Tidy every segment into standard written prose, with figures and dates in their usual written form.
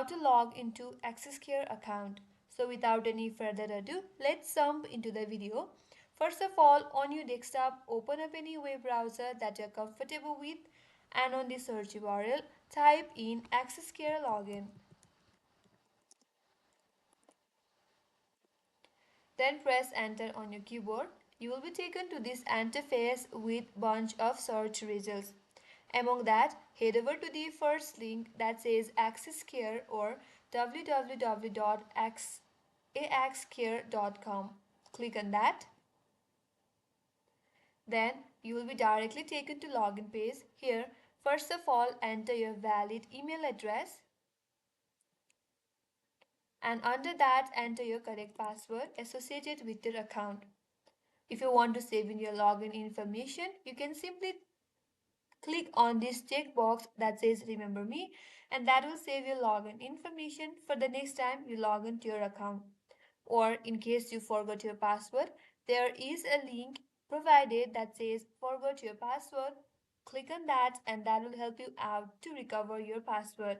how to log into AxisCare account. So without any further ado, let's jump into the video. First of all, on your desktop, open up any web browser that you're comfortable with, and on the search URL, type in AxisCare login. Then press enter on your keyboard. You will be taken to this interface with bunch of search results. Among that, head over to the first link that says AxisCare or www.axcare.com. Click on that. Then you will be directly taken to login page. Here, first of all, enter your valid email address, and under that enter your correct password associated with your account. If you want to save in your login information, you can simply click on this checkbox that says remember me, and that will save your login information for the next time you log into your account. Or in case you forgot your password, there is a link provided that says forgot your password. Click on that and that will help you out to recover your password.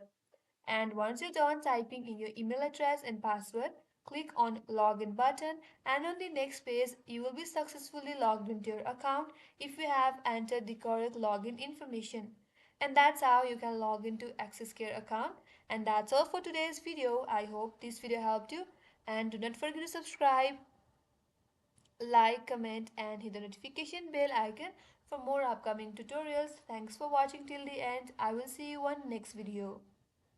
And once you're done typing in your email address and password, click on login button, and on the next page you will be successfully logged into your account if you have entered the correct login information. And that's how you can log into AxisCare account. And that's all for today's video. I hope this video helped you, and do not forget to subscribe, like, comment, and hit the notification bell icon for more upcoming tutorials. Thanks for watching till the end. I will see you on next video.